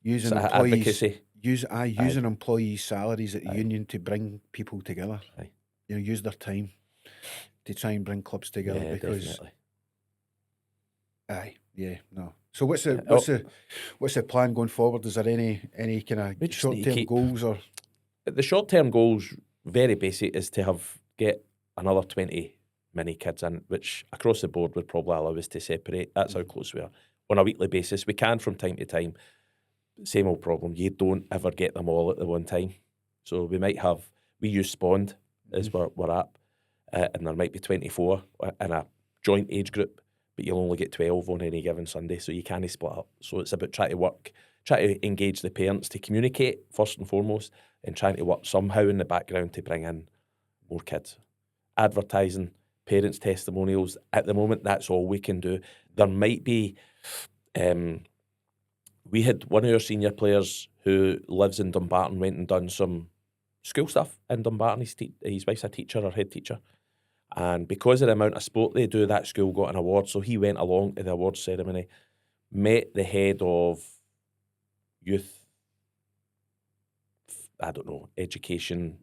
using employees, advocacy. Using employees' salaries at the union to bring people together. Use their time to try and bring clubs together because definitely. So what's the plan going forward? Is there any kind of short-term goals or? The short-term goals, very basic, is to get another 20 mini kids in, which across the board would probably allow us to separate. That's how close we are. On a weekly basis, we can from time to time. Same old problem. You don't ever get them all at the one time. So we use Spond as where we're at, and there might be 24 in a joint age group, but you'll only get 12 on any given Sunday, so you can't split up. So it's about trying to engage the parents to communicate first and foremost, and trying to work somehow in the background to bring in more kids. Advertising, parents' testimonials, at the moment that's all we can do. There might be, we had one of our senior players who lives in Dumbarton went and done some school stuff in Dumbarton. His wife's a teacher or head teacher. And because of the amount of sport they do, that school got an award. So he went along to the awards ceremony, met the head of youth, not education,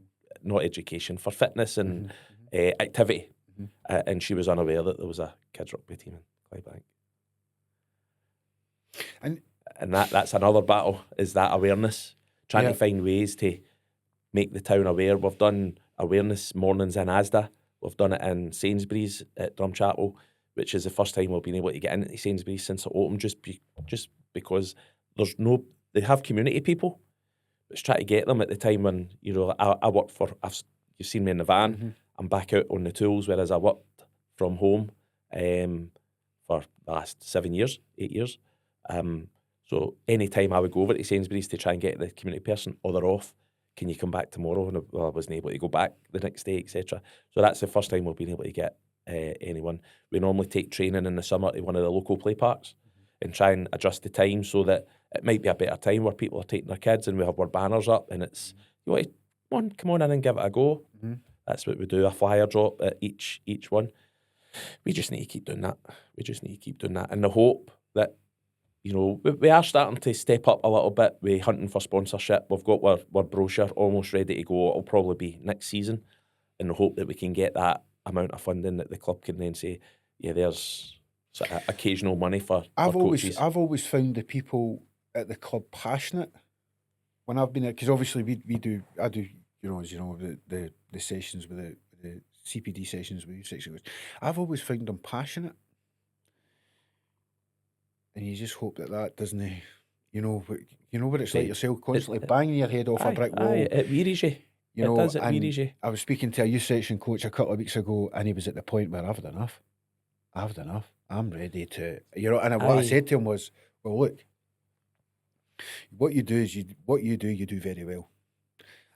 for fitness and activity. And she was unaware that there was a kids rugby team in Clydebank. And that's another battle, is that awareness. Trying to find ways to make the town aware. We've done awareness mornings in Asda. We've done it in Sainsbury's at Drumchapel, which is the first time we've been able to get into Sainsbury's since it opened, just because they have community people. Let's try to get them at the time when, I worked you've seen me in the van, I'm back out on the tools, whereas I worked from home for the last 8 years. So any time I would go over to Sainsbury's to try and get the community person, or they're off, can you come back tomorrow? And I wasn't able to go back the next day, etc. So that's the first time we've been able to get anyone. We normally take training in the summer to one of the local play parks and try and adjust the time so that it might be a better time where people are taking their kids and we have our banners up and it's, you want to come on in and give it a go. That's what we do, a flyer drop at each one. We just need to keep doing that. And the hope that, we are starting to step up a little bit. We're hunting for sponsorship. We've got our brochure almost ready to go. It'll probably be next season, in the hope that we can get that amount of funding that the club can then say, yeah, there's sort of occasional money for coaches. I've always found the people at the club passionate when I've been there, because obviously I do, as you know, the sessions with the CPD sessions with U6. I've always found them passionate. And you just hope that doesn't, you know what it's like yourself, constantly banging your head off a brick wall. It wearies you. It wearies you. I was speaking to a youth section coach a couple of weeks ago, and he was at the point where I've had enough. I'm ready to, and what I said to him was, well, look, what you do very well.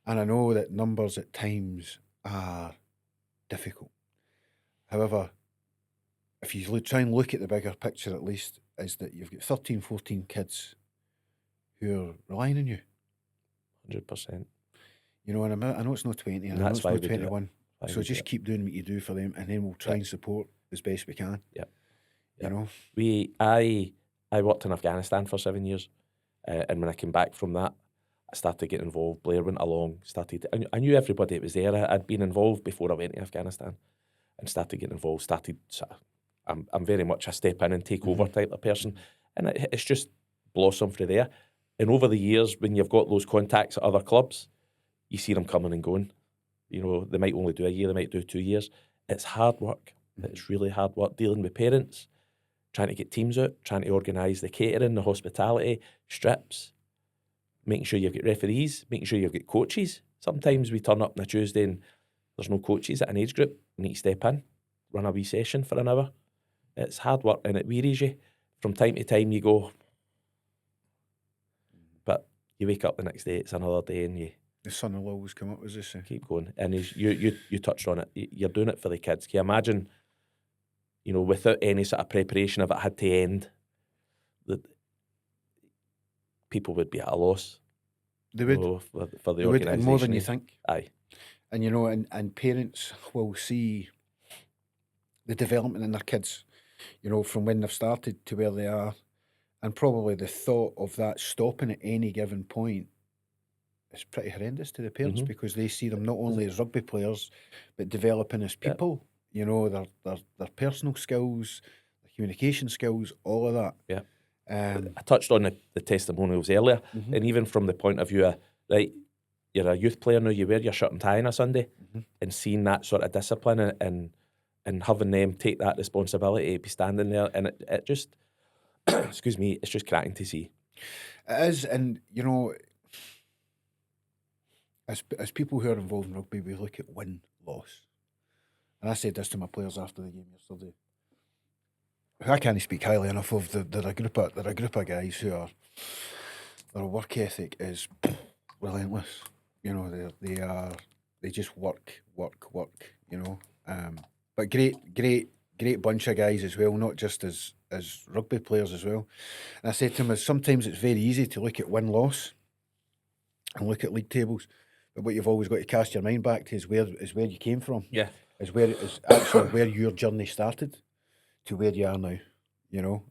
And I know that numbers at times are difficult. However, if you try and look at the bigger picture, at least, is that you've got 13, 14 kids who are relying on you. 100%. And I know it's not 20, and I know it's not 21. So just keep doing what you do for them, and then we'll try and support as best we can. I worked in Afghanistan for 7 years, and when I came back from that, I started getting involved. Blair went along, I knew everybody that was there. I'd been involved before I went to Afghanistan, and started getting involved. I'm very much a step in and take over type of person, and it's just blossomed through there. And over the years, when you've got those contacts at other clubs, you see them coming and going. They might only do a year, they might do 2 years. It's hard work. It's really hard work dealing with parents, trying to get teams out, trying to organise the catering, the hospitality, strips, making sure you've got referees, making sure you've got coaches. Sometimes we turn up on a Tuesday and there's no coaches at an age group. You need to step in, run a wee session for an hour. It's hard work and it wearies you. From time to time you go, but you wake up the next day, it's another day, and the sun will always come up, as they say. Keep going. And you touched on it. You're doing it for the kids. Can you imagine, without any sort of preparation, if it had to end, that people would be at a loss. They would. For the organisation. More than you think. Aye. And, and parents will see the development in their kids, from when they've started to where they are. And probably the thought of that stopping at any given point is pretty horrendous to the parents, because they see them not only as rugby players, but developing as people. Their personal skills, their communication skills, all of that. Yeah. I touched on the testimonials earlier, and even from the point of view of, right, you're a youth player now, you wear your shirt and tie on a Sunday, and seeing that sort of discipline and having them take that responsibility, be standing there, and it just, excuse me, it's just cracking to see. It is, and as people who are involved in rugby, we look at win-loss. And I said this to my players after the game yesterday. I can't speak highly enough of. They're a group of guys who are, their work ethic is relentless. They just work. But great bunch of guys as well, not just as rugby players as well. And I said to them, sometimes it's very easy to look at win-loss and look at league tables, but what you've always got to cast your mind back to is where you came from. Yeah. Is actually where your journey started to where you are now,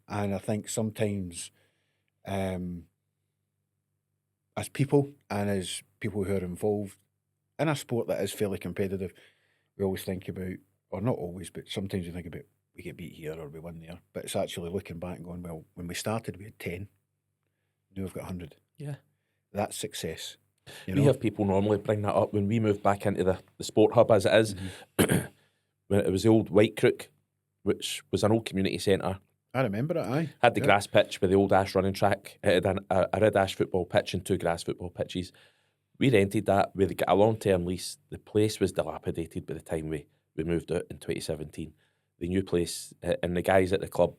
And I think sometimes, as people and as people who are involved in a sport that is fairly competitive, we always think about, or not always, but sometimes we think about, we get beat here or we win there. But it's actually looking back and going, well, when we started, we had 10. Now we've got 100. Yeah. That's success. We have people normally bring that up when we moved back into the sport hub as it is. When it was the old White Crook, which was an old community centre. I remember it, aye. Had the grass pitch with the old ash running track. It had a red ash football pitch and 2 grass football pitches. We rented that. We got a long-term lease. The place was dilapidated by the time we moved out in 2017. The new place, and the guys at the club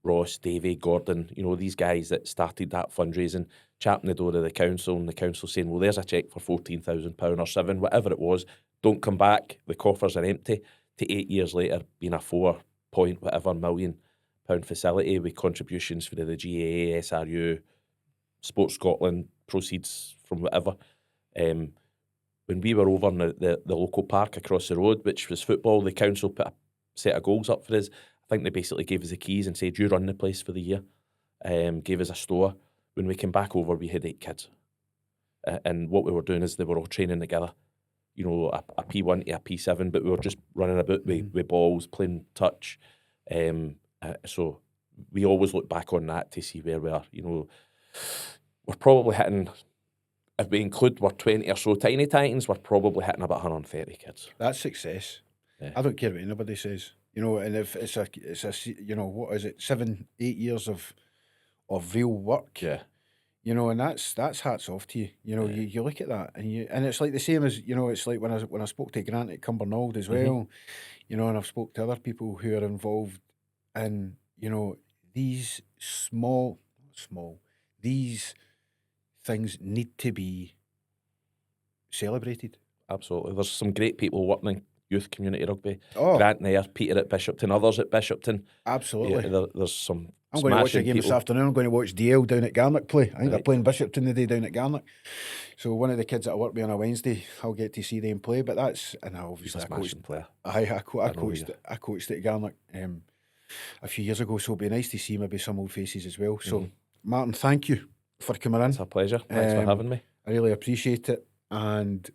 Ross, Davey, Gordon, you know, these guys that started that fundraising, chapping the door of the council, and the council saying, well, there's a cheque for £14,000 or £7,000, whatever it was, don't come back, the coffers are empty, to 8 years later being a 4 point whatever £1 million facility with contributions for the GAA, SRU, Sports Scotland, proceeds from whatever. When we were over in the local park across the road, which was football, the council put a set of goals up for us. I think they basically gave us the keys and said, you run the place for the year. Gave us a store. When we came back over, we had 8 kids. And what we were doing is they were all training together. You know, a P1 to a P7, but we were just running about with balls, playing touch. So we always look back on that to see where we are. You know, we're probably hitting, if we include we're 20 or so Tiny Titans, we're probably hitting about 130 kids. That's success. Yeah. I don't care what anybody says. You know, and if it's a you know, what is it, 7-8 years of real work. Yeah. You know, and that's hats off to you. You know, you look at that and it's like the same as, you know, it's like when I spoke to Grant at Cumbernauld as well, you know, and I've spoke to other people who are involved in, you know, these these things need to be celebrated. Absolutely. There's some great people working in youth community rugby. Oh, Grant there, Peter at Bishopton, others at Bishopton. absolutely. Yeah, there's some I'm going to watch a smashing game this people. afternoon. I'm going to watch DL down at Garnock play. I think they're Right. playing Bishopton today down at Garnock. So one of the kids that I work with on a Wednesday, I'll get to see them play. But that's, and He's obviously a I coached. smashing player. I know coached. you. I coached at Garnock a few years ago. So it'd be nice to see maybe some old faces as well. So Martin, thank you for coming in. It's a pleasure. Thanks for having me. I really appreciate it, and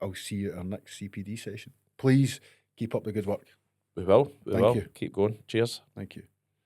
I'll see you at our next CPD session. Please keep up the good work. We will. Thank you. Keep going. Cheers. Thank you.